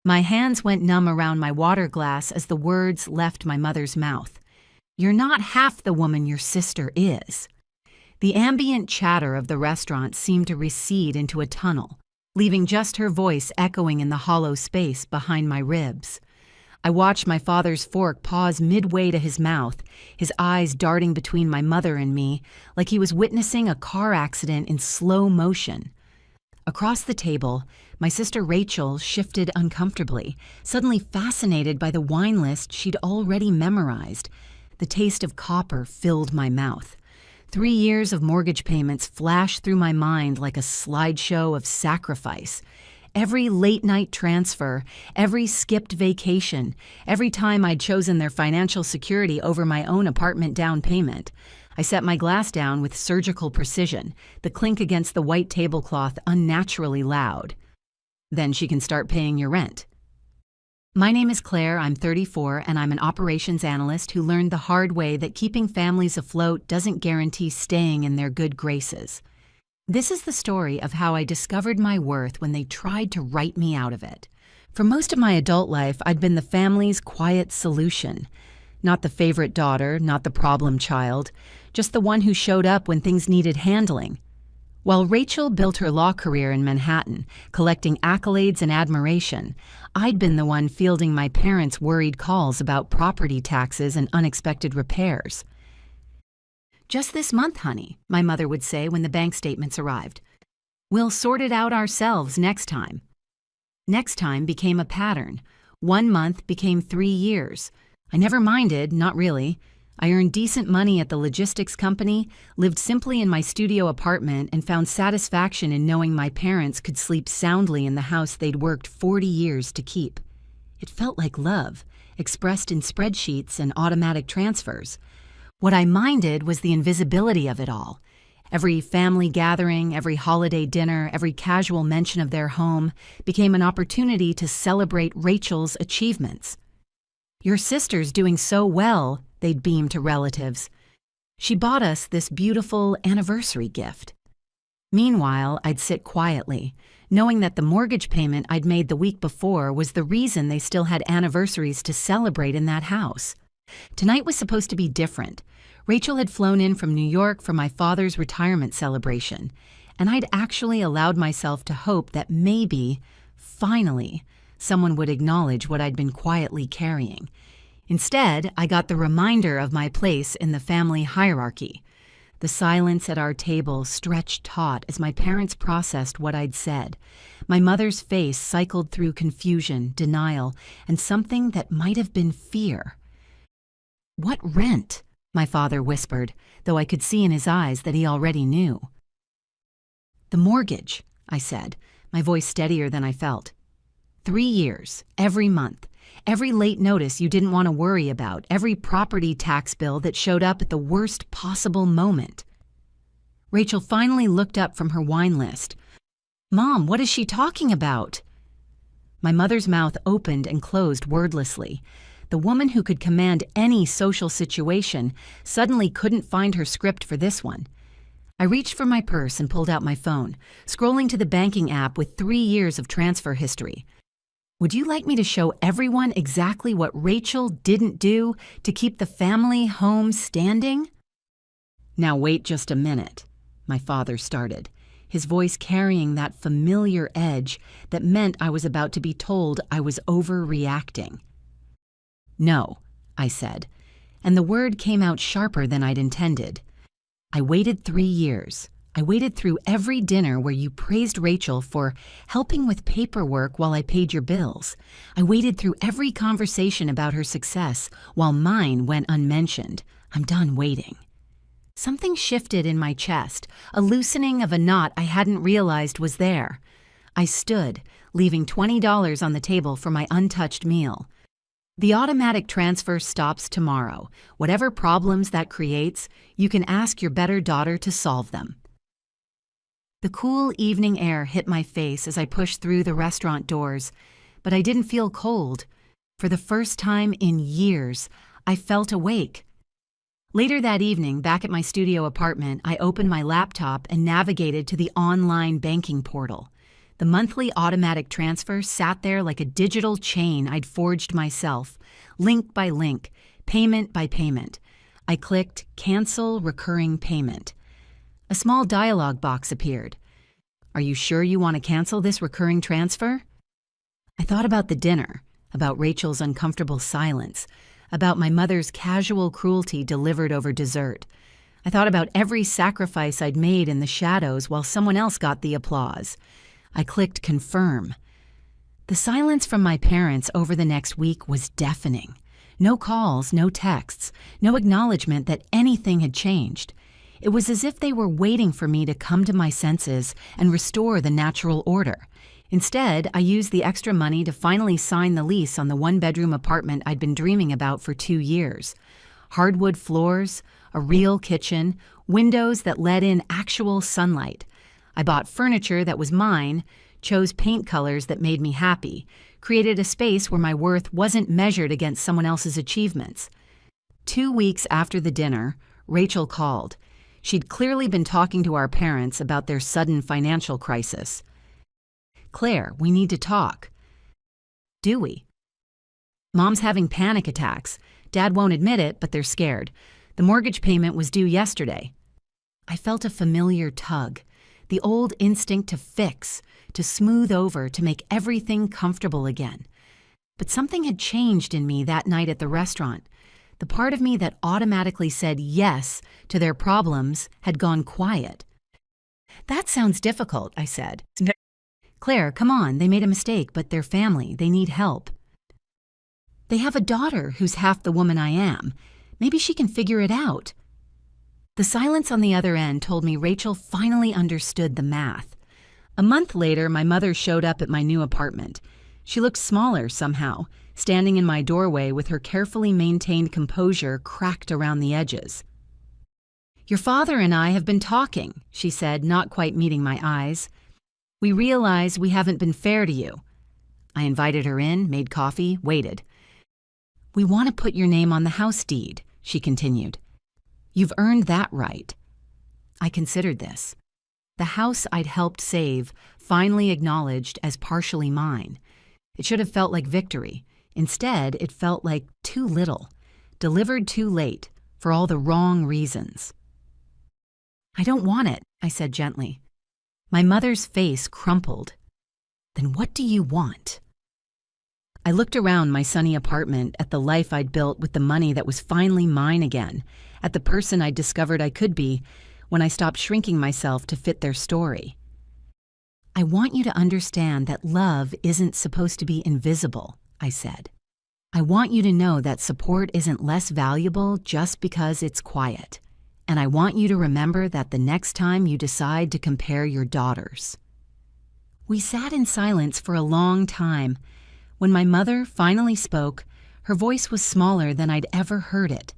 My hands went numb around my water glass as the words left my mother's mouth. "You're not half the woman your sister is." The ambient chatter of the restaurant seemed to recede into a tunnel, leaving just her voice echoing in the hollow space behind my ribs. I watched my father's fork pause midway to his mouth, his eyes darting between my mother and me, like he was witnessing a car accident in slow motion. Across the table, my sister Rachel shifted uncomfortably, suddenly fascinated by the wine list she'd already memorized. The taste of copper filled my mouth. 3 years of mortgage payments flashed through my mind like a slideshow of sacrifice. Every late-night transfer, every skipped vacation, every time I'd chosen their financial security over my own apartment down payment. I set my glass down with surgical precision, the clink against the white tablecloth unnaturally loud. "Then she can start paying your rent." My name is Claire, I'm 34, and I'm an operations analyst who learned the hard way that keeping families afloat doesn't guarantee staying in their good graces. This is the story of how I discovered my worth when they tried to write me out of it. For most of my adult life, I'd been the family's quiet solution. Not the favorite daughter, not the problem child, just the one who showed up when things needed handling. While Rachel built her law career in Manhattan, collecting accolades and admiration, I'd been the one fielding my parents' worried calls about property taxes and unexpected repairs. "Just this month, honey," my mother would say when the bank statements arrived. "We'll sort it out ourselves next time." Next time became a pattern. 1 month became 3 years. I never minded, not really. I earned decent money at the logistics company, lived simply in my studio apartment, and found satisfaction in knowing my parents could sleep soundly in the house they'd worked 40 years to keep. It felt like love, expressed in spreadsheets and automatic transfers. What I minded was the invisibility of it all. Every family gathering, every holiday dinner, every casual mention of their home became an opportunity to celebrate Rachel's achievements. "Your sister's doing so well," they'd beam to relatives. "She bought us this beautiful anniversary gift." Meanwhile, I'd sit quietly, knowing that the mortgage payment I'd made the week before was the reason they still had anniversaries to celebrate in that house. Tonight was supposed to be different. Rachel had flown in from New York for my father's retirement celebration, and I'd actually allowed myself to hope that maybe, finally, someone would acknowledge what I'd been quietly carrying. Instead, I got the reminder of my place in the family hierarchy. The silence at our table stretched taut as my parents processed what I'd said. My mother's face cycled through confusion, denial, and something that might have been fear. "What rent?" my father whispered, though I could see in his eyes that he already knew. "The mortgage," I said, my voice steadier than I felt. 3 years, every month. Every late notice you didn't want to worry about, every property tax bill that showed up at the worst possible moment. Rachel finally looked up from her wine list. "Mom, what is she talking about?" My mother's mouth opened and closed wordlessly. The woman who could command any social situation suddenly couldn't find her script for this one. I reached for my purse and pulled out my phone, scrolling to the banking app with 3 years of transfer history. Would you like me to show everyone exactly what Rachel didn't do to keep the family home standing? "Now wait just a minute," my father started, his voice carrying that familiar edge that meant I was about to be told I was overreacting. "No," I said, and the word came out sharper than I'd intended. "I waited 3 years. I waited through every dinner where you praised Rachel for helping with paperwork while I paid your bills. I waited through every conversation about her success while mine went unmentioned. I'm done waiting." Something shifted in my chest, a loosening of a knot I hadn't realized was there. I stood, leaving $20 on the table for my untouched meal. "The automatic transfer stops tomorrow. Whatever problems that creates, you can ask your better daughter to solve them." The cool evening air hit my face as I pushed through the restaurant doors, but I didn't feel cold. For the first time in years, I felt awake. Later that evening, back at my studio apartment, I opened my laptop and navigated to the online banking portal. The monthly automatic transfer sat there like a digital chain I'd forged myself, link by link, payment by payment. I clicked Cancel Recurring Payment. A small dialog box appeared. Are you sure you want to cancel this recurring transfer? I thought about the dinner, about Rachel's uncomfortable silence, about my mother's casual cruelty delivered over dessert. I thought about every sacrifice I'd made in the shadows while someone else got the applause. I clicked Confirm. The silence from my parents over the next week was deafening. No calls, no texts, no acknowledgement that anything had changed. It was as if they were waiting for me to come to my senses and restore the natural order. Instead, I used the extra money to finally sign the lease on the one-bedroom apartment I'd been dreaming about for 2 years. Hardwood floors, a real kitchen, windows that let in actual sunlight. I bought furniture that was mine, chose paint colors that made me happy, created a space where my worth wasn't measured against someone else's achievements. 2 weeks after the dinner, Rachel called. She'd clearly been talking to our parents about their sudden financial crisis. Claire, we need to talk. Do we? Mom's having panic attacks. Dad won't admit it, but they're scared. The mortgage payment was due yesterday. I felt a familiar tug, the old instinct to fix, to smooth over, to make everything comfortable again. But something had changed in me that night at the restaurant. The part of me that automatically said yes to their problems had gone quiet. That sounds difficult, I said. Claire, come on, they made a mistake, but they're family. They need help. They have a daughter who's half the woman I am. Maybe she can figure it out. The silence on the other end told me Rachel finally understood the math. A month later, my mother showed up at my new apartment. She looked smaller somehow, standing in my doorway with her carefully maintained composure cracked around the edges. Your father and I have been talking, she said, not quite meeting my eyes. We realize we haven't been fair to you. I invited her in, made coffee, waited. We want to put your name on the house deed, she continued. You've earned that right. I considered this. The house I'd helped save, finally acknowledged as partially mine. It should have felt like victory. Instead, it felt like too little, delivered too late, for all the wrong reasons. I don't want it, I said gently. My mother's face crumpled. Then what do you want? I looked around my sunny apartment at the life I'd built with the money that was finally mine again, at the person I'd discovered I could be when I stopped shrinking myself to fit their story. I want you to understand that love isn't supposed to be invisible, I said. I want you to know that support isn't less valuable just because it's quiet. And I want you to remember that the next time you decide to compare your daughters. We sat in silence for a long time. When my mother finally spoke, her voice was smaller than I'd ever heard it.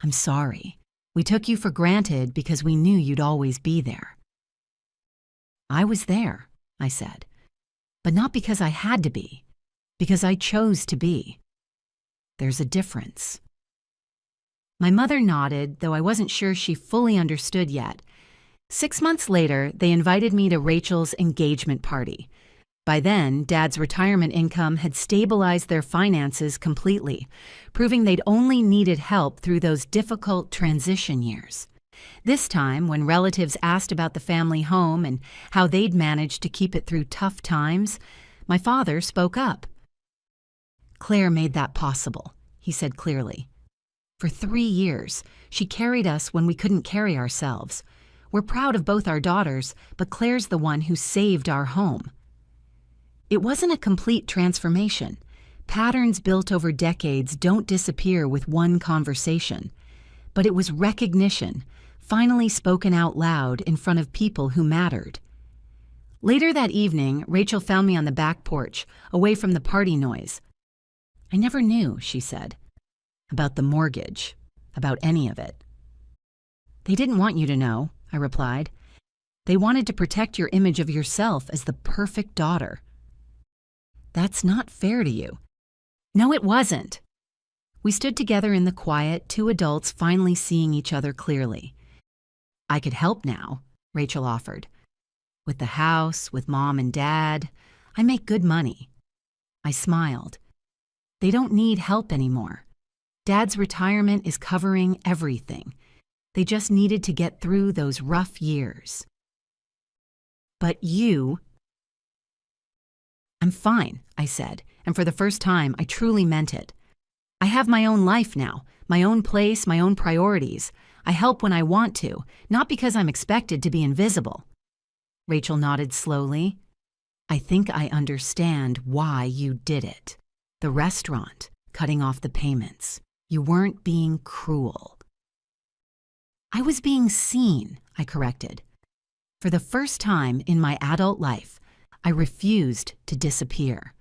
I'm sorry. We took you for granted because we knew you'd always be there. I was there, I said, but not because I had to be, because I chose to be. There's a difference. My mother nodded, though I wasn't sure she fully understood yet. 6 months later, they invited me to Rachel's engagement party. By then, Dad's retirement income had stabilized their finances completely, proving they'd only needed help through those difficult transition years. This time, when relatives asked about the family home and how they'd managed to keep it through tough times, my father spoke up. Claire made that possible, he said clearly. For 3 years, she carried us when we couldn't carry ourselves. We're proud of both our daughters, but Claire's the one who saved our home. It wasn't a complete transformation. Patterns built over decades don't disappear with one conversation. But it was recognition, finally spoken out loud in front of people who mattered. Later that evening, Rachel found me on the back porch, away from the party noise. I never knew, she said, about the mortgage, about any of it. They didn't want you to know, I replied. They wanted to protect your image of yourself as the perfect daughter. That's not fair to you. No, it wasn't. We stood together in the quiet, 2 adults finally seeing each other clearly. I could help now, Rachel offered. With the house, with Mom and Dad, I make good money. I smiled. They don't need help anymore. Dad's retirement is covering everything. They just needed to get through those rough years. But you... I'm fine, I said, and for the first time, I truly meant it. I have my own life now, my own place, my own priorities. I help when I want to, not because I'm expected to be invisible. Rachel nodded slowly. I think I understand why you did it. The restaurant, cutting off the payments. You weren't being cruel. I was being seen, I corrected. For the first time in my adult life, I refused to disappear.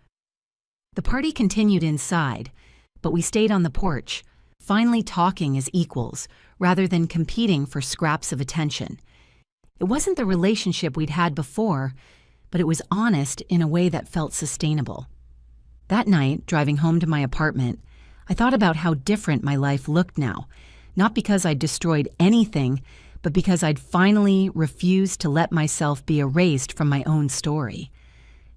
The party continued inside, but we stayed on the porch, finally talking as equals rather than competing for scraps of attention. It wasn't the relationship we'd had before, but it was honest in a way that felt sustainable. That night, driving home to my apartment, I thought about how different my life looked now, not because I'd destroyed anything, but because I'd finally refused to let myself be erased from my own story.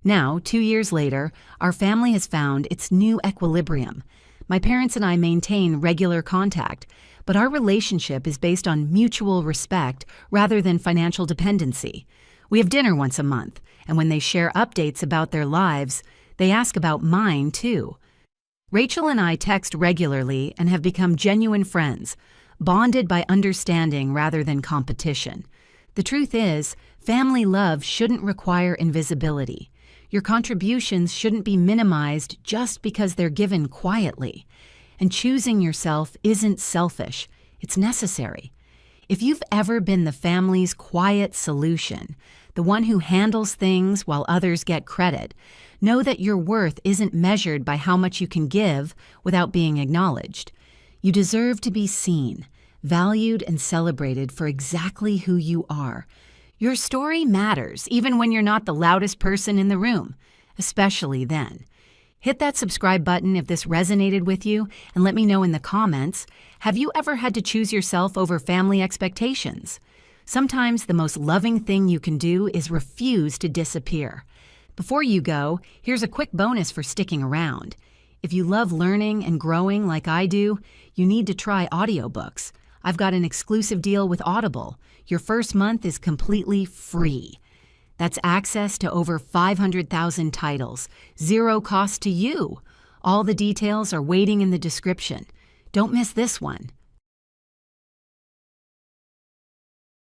Now, 2 years later, our family has found its new equilibrium. My parents and I maintain regular contact, but our relationship is based on mutual respect rather than financial dependency. We have dinner once a month, and when they share updates about their lives, they ask about mine too. Rachel and I text regularly and have become genuine friends, bonded by understanding rather than competition. The truth is, family love shouldn't require invisibility. Your contributions shouldn't be minimized just because they're given quietly. And choosing yourself isn't selfish, it's necessary. If you've ever been the family's quiet solution, the one who handles things while others get credit, know that your worth isn't measured by how much you can give without being acknowledged. You deserve to be seen, valued, and celebrated for exactly who you are. Your story matters even when you're not the loudest person in the room, especially then. Hit that subscribe button if this resonated with you, and let me know in the comments, have you ever had to choose yourself over family expectations? Sometimes the most loving thing you can do is refuse to disappear. Before you go, here's a quick bonus for sticking around. If you love learning and growing like I do, you need to try audiobooks. I've got an exclusive deal with Audible. Your first month is completely free. That's access to over 500,000 titles, zero cost to you. All the details are waiting in the description. Don't miss this one.